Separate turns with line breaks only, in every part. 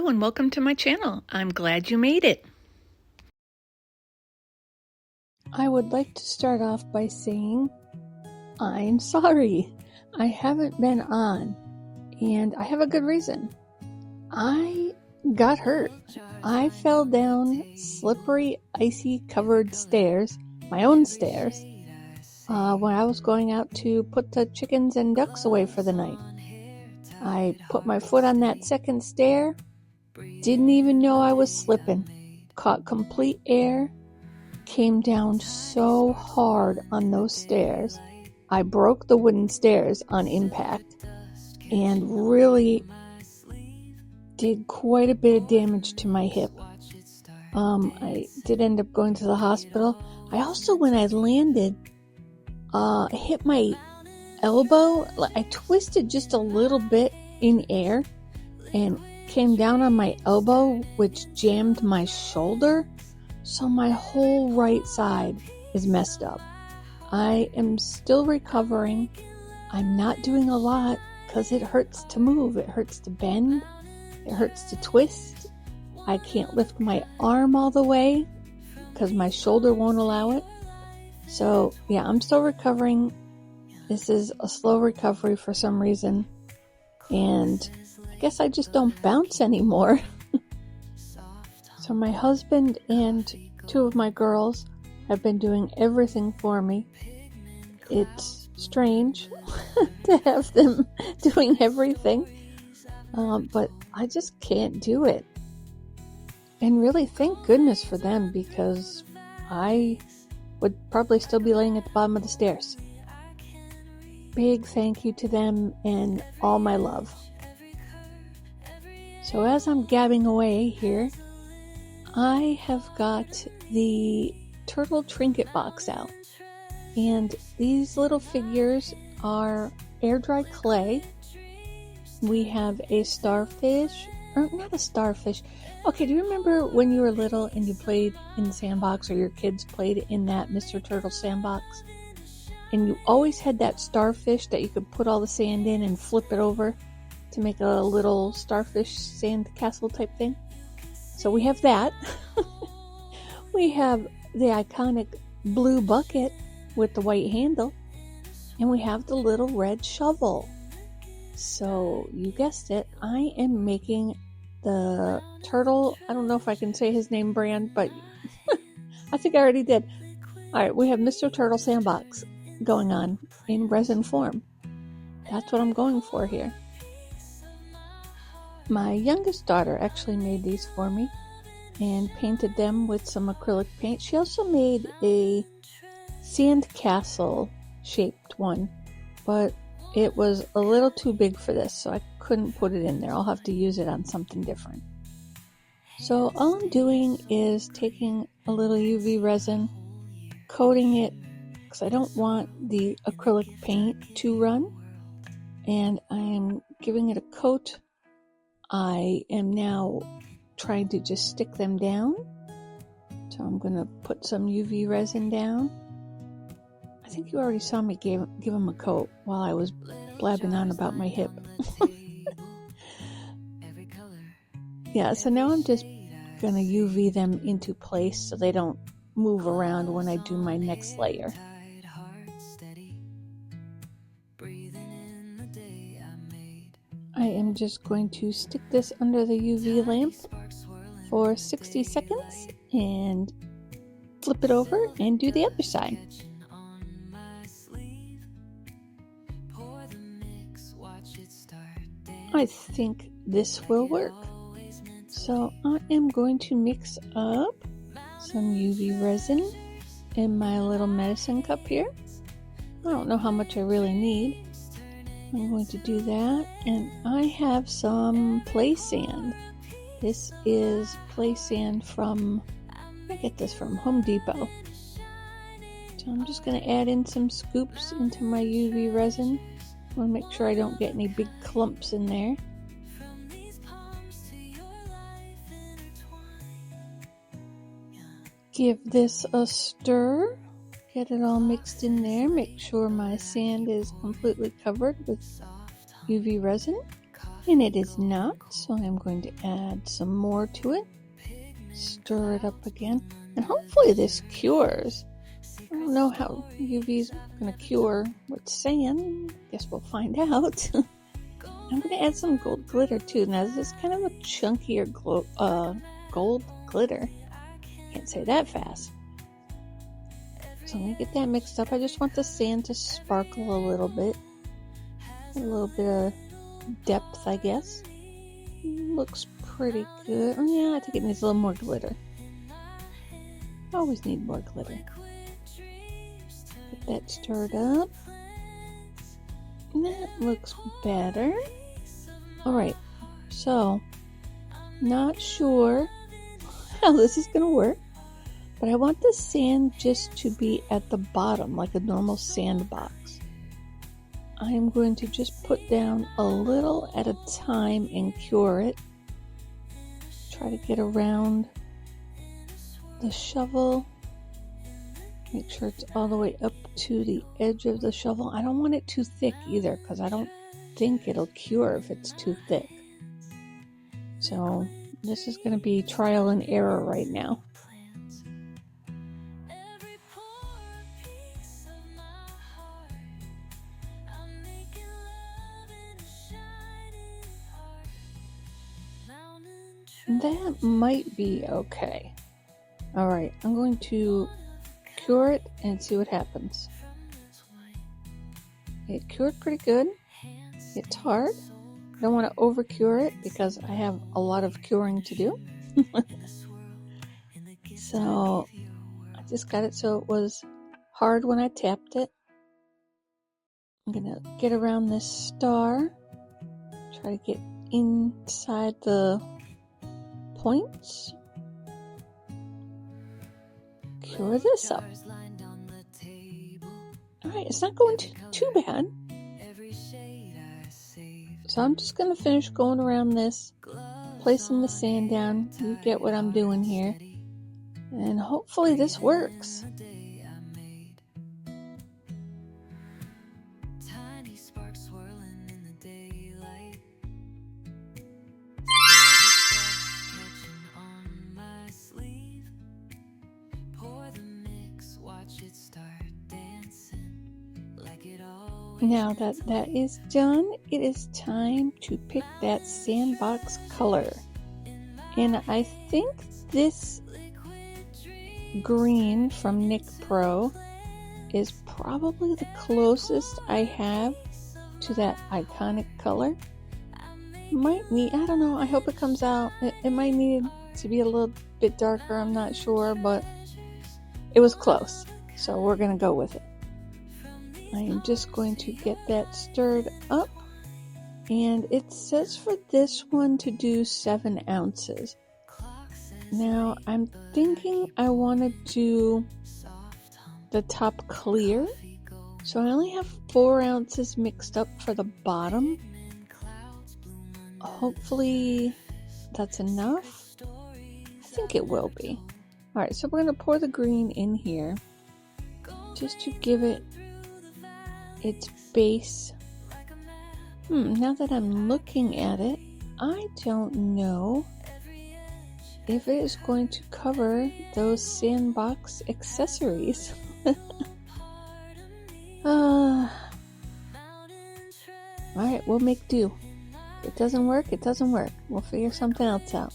Hello and welcome to my channel. I'm glad you made it. I would like to start off by saying I'm sorry. I haven't been on, and I have a good reason. I got hurt. I fell down slippery, icy covered stairs, my own stairs, when I was going out to put the chickens and ducks away for the night. I put my foot on that second stair, didn't even know I was slipping, caught complete air, came down so hard on those stairs. I broke the wooden stairs on impact and really did quite a bit of damage to my hip. I did end up going to the hospital. I also, when I landed, hit my elbow. I twisted just a little bit in air and came down on my elbow, which jammed my shoulder. So my whole right side is messed up. I am still recovering. I'm not doing a lot because it hurts to move. It hurts to bend. It hurts to twist. I can't lift my arm all the way because my shoulder won't allow it. So yeah, I'm still recovering. This is a slow recovery for some reason. And I guess I just don't bounce anymore. So my husband and two of my girls have been doing everything for me. It's strange to have them doing everything, but I just can't do it. And really, thank goodness for them, because I would probably still be laying at the bottom of the stairs. Big thank you to them and all my love. So as I'm gabbing away here, I have got the turtle trinket box out, and these little figures are air dry clay. We have a starfish, or not a starfish. Okay, do you remember when you were little and you played in the sandbox, or your kids played in that Mr. Turtle sandbox? And you always had that starfish that you could put all the sand in and flip it over to make a little starfish sand castle type thing? So we have that. We have the iconic blue bucket with the white handle. And we have the little red shovel. So you guessed it, I am making the turtle, I don't know if I can say his name brand, but I think I already did. Alright, we have Mr. Turtle Sandbox going on in resin form. That's what I'm going for here. My youngest daughter actually made these for me and painted them with some acrylic paint. She also made a sand castle shaped one, but it was a little too big for this, so I couldn't put it in there. I'll have to use it on something different. So all I'm doing is taking a little UV resin, coating it, because I don't want the acrylic paint to run, and I am giving it a coat. I am now trying to just stick them down. So I'm going to put some UV resin down. I think you already saw me give them a coat while I was blabbing on about my hip. Yeah, so now I'm just going to UV them into place so they don't move around when I do my next layer. I am just going to stick this under the UV lamp for 60 seconds and flip it over and do the other side. I think this will work. So I am going to mix up some UV resin in my little medicine cup here. I don't know how much I really need. I'm going to do that, and I have some play sand. This is play sand from, I get this from Home Depot. So I'm just going to add in some scoops into my UV resin. I want to make sure I don't get any big clumps in there. Give this a stir. Get it all mixed in there. Make sure my sand is completely covered with UV resin. And it is not, so I'm going to add some more to it. Stir it up again, and hopefully this cures. I don't know how UV is going to cure with sand. Guess we'll find out. I'm going to add some gold glitter too. Now this is kind of a chunkier gold glitter. Can't say that fast. So I'm going to get that mixed up. I just want the sand to sparkle a little bit. A little bit of depth, I guess. Looks pretty good. Oh yeah, I think it needs a little more glitter. Always need more glitter. Get that stirred up. That looks better. Alright, so not sure how this is going to work, but I want the sand just to be at the bottom like a normal sandbox. I am going to just put down a little at a time and cure it. Try to get around the shovel. Make sure it's all the way up to the edge of the shovel. I don't want it too thick either because I don't think it'll cure if it's too thick. So this is going to be trial and error right now. That might be okay. Alright, I'm going to cure it and see what happens. It cured pretty good. It's hard. I don't want to over cure it because I have a lot of curing to do. So I just got it so it was hard when I tapped it. I'm going to get around this star. Try to get inside the points. Cure this up. Alright, it's not going too bad. So I'm just going to finish going around this, placing the sand down. You get what I'm doing here. And hopefully this works. Now that is done, it is time to pick that sandbox color. And I think this green from Nick Pro is probably the closest I have to that iconic color. Might need, I don't know, I hope it comes out. It might need to be a little bit darker, I'm not sure, but it was close. So we're going to go with it. I am just going to get that stirred up, and it says for this one to do 7 ounces. Now I'm thinking I want to do the top clear, so I only have 4 ounces mixed up for the bottom. Hopefully that's enough. I think it will be. Alright, so we're going to pour the green in here just to give it its base. Now that I'm looking at it, I don't know if it is going to cover those sandbox accessories. Alright, we'll make do. If it doesn't work, it doesn't work. We'll figure something else out.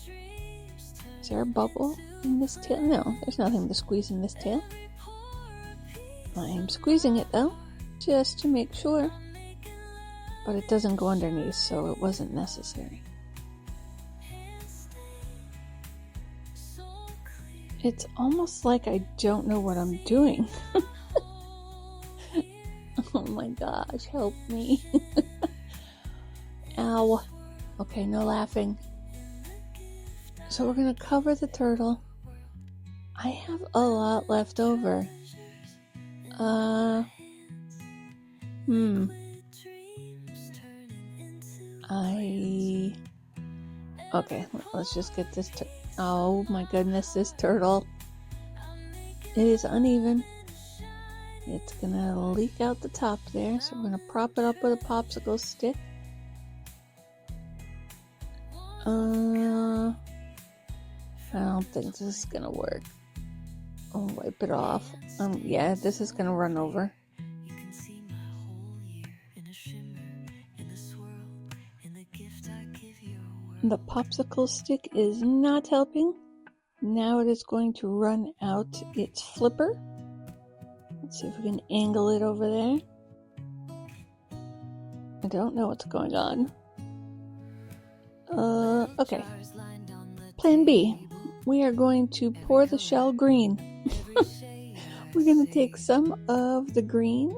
Is there a bubble in this tail? No, there's nothing to squeeze in this tail. I am squeezing it though, just to make sure. But it doesn't go underneath, so it wasn't necessary. It's almost like I don't know what I'm doing. Oh my gosh, help me. Ow. Okay, no laughing. So we're going to cover the turtle. I have a lot left over. Okay, let's just get this oh my goodness, this turtle. It is uneven. It's gonna leak out the top there, so we're gonna prop it up with a popsicle stick. I don't think this is gonna work. I'll wipe it off. Yeah, this is gonna run over. The popsicle stick is not helping. Now it is going to run out its flipper. Let's see if we can angle it over there. I don't know what's going on. Okay. Plan B. We are going to pour the shell green. We're going to take some of the green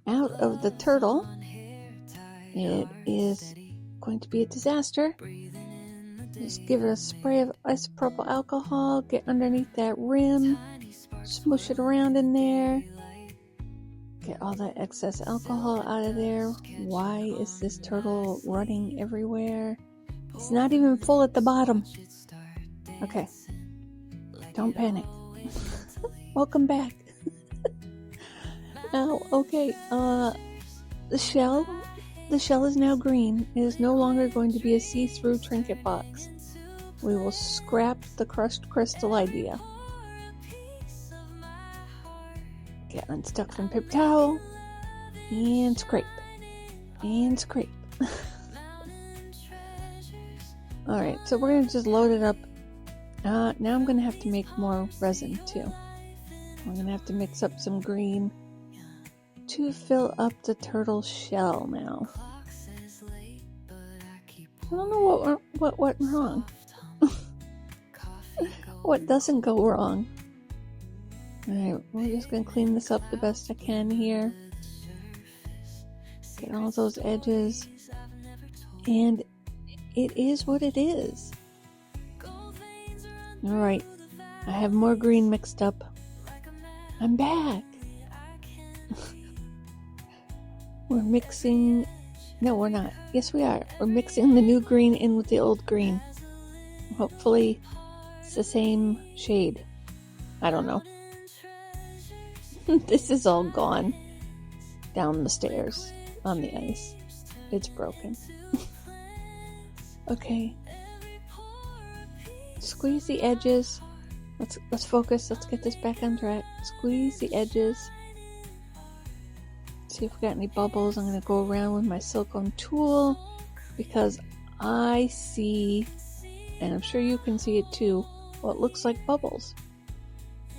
out of the turtle. It is going to be a disaster. Just give it a spray of isopropyl alcohol, get underneath that rim, smoosh it around in there, get all that excess alcohol out of there. Why is this turtle running everywhere? It's not even full at the bottom. Okay, don't panic. Welcome back. Now, okay, the shell is now green. It is no longer going to be a see-through trinket box. We will scrap the crushed crystal idea. Get unstuck from paper towel and scrape. And scrape. Alright, so we're going to just load it up. Now I'm going to have to make more resin too. I'm going to have to mix up some green to fill up the turtle shell now. I don't know what went wrong. What doesn't go wrong? Alright, we're just going to clean this up the best I can here. Get all those edges. And it is what it is. Alright, I have more green mixed up. I'm back. We're mixing... No, we're not. Yes, we are. We're mixing the new green in with the old green. Hopefully, it's the same shade. I don't know. This is all gone down the stairs on the ice. It's broken. Okay. Squeeze the edges. Let's focus. Let's get this back on track. Squeeze the edges. See if we got any bubbles. I'm going to go around with my silicone tool because I see, and I'm sure you can see it too, what looks like bubbles.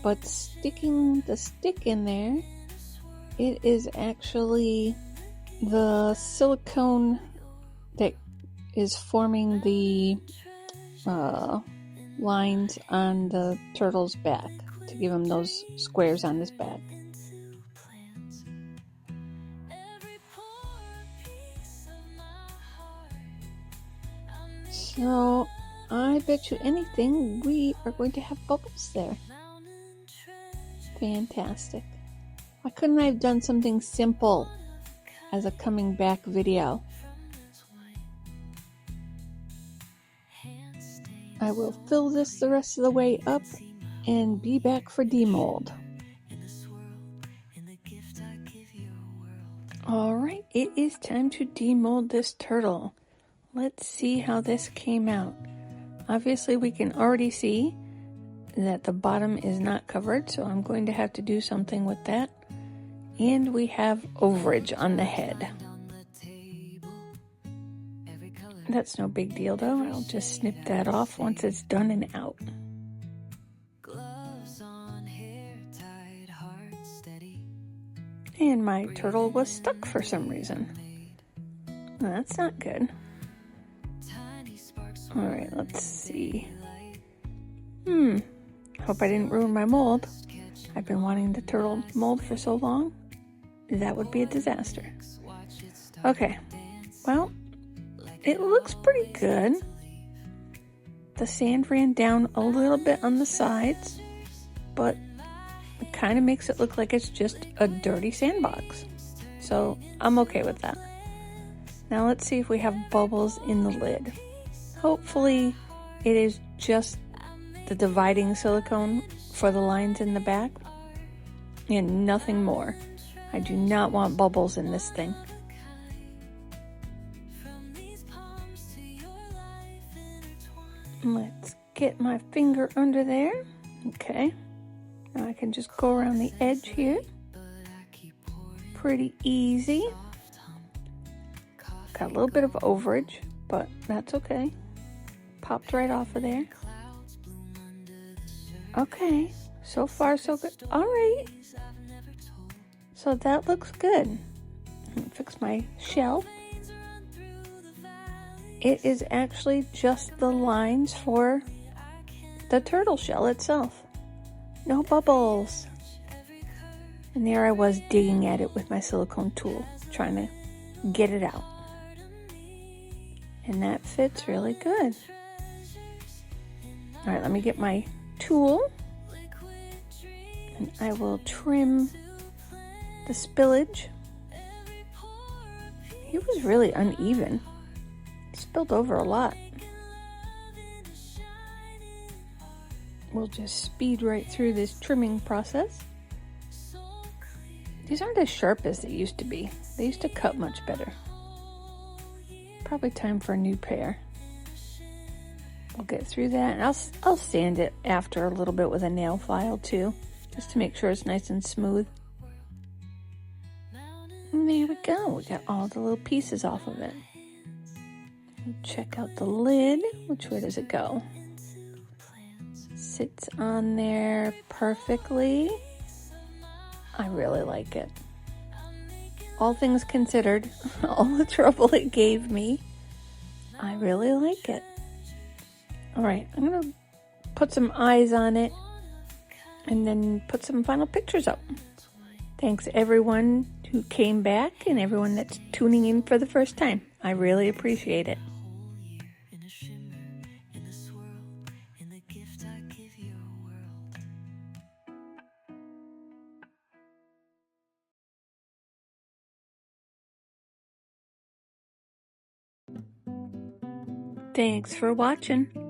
But sticking the stick in there, it is actually the silicone that is forming the lines on the turtle's back to give him those squares on his back. So, I bet you anything we are going to have bubbles there. Fantastic. Why couldn't I have done something simple as a coming back video? I will fill this the rest of the way up and be back for demold. Alright, it is time to demold this turtle. Let's see how this came out. Obviously we can already see that the bottom is not covered, so I'm going to have to do something with that. And we have overage on the head. That's no big deal though, I'll just snip that off once it's done and out. And my turtle was stuck for some reason. Well, that's not good. Alright, let's see. Hope I didn't ruin my mold. I've been wanting the turtle mold for so long. That would be a disaster. Okay, well, it looks pretty good. The sand ran down a little bit on the sides, but it kind of makes it look like it's just a dirty sandbox. So I'm okay with that. Now let's see if we have bubbles in the lid. Hopefully it is just the dividing silicone for the lines in the back and nothing more. I do not want bubbles in this thing. Let's get my finger under there. Okay. Now I can just go around the edge here. Pretty easy. Got a little bit of overage, but that's okay. Popped right off of there. Okay, so far so good. All right. So that looks good. Fix my shell. It is actually just the lines for the turtle shell itself. No bubbles. And there I was digging at it with my silicone tool, trying to get it out. And that fits really good. All right, let me get my tool. And I will trim the spillage. He was really uneven. He spilled over a lot. We'll just speed right through this trimming process. These aren't as sharp as they used to be. They used to cut much better. Probably time for a new pair. We'll get through that, and I'll sand it after a little bit with a nail file too, just to make sure it's nice and smooth. And there we go. We got all the little pieces off of it. Check out the lid. Which way does it go? Sits on there perfectly. I really like it. All things considered, all the trouble it gave me, I really like it. All right, I'm gonna put some eyes on it and then put some final pictures up. Thanks everyone who came back and everyone that's tuning in for the first time. I really appreciate it. Thanks for watching.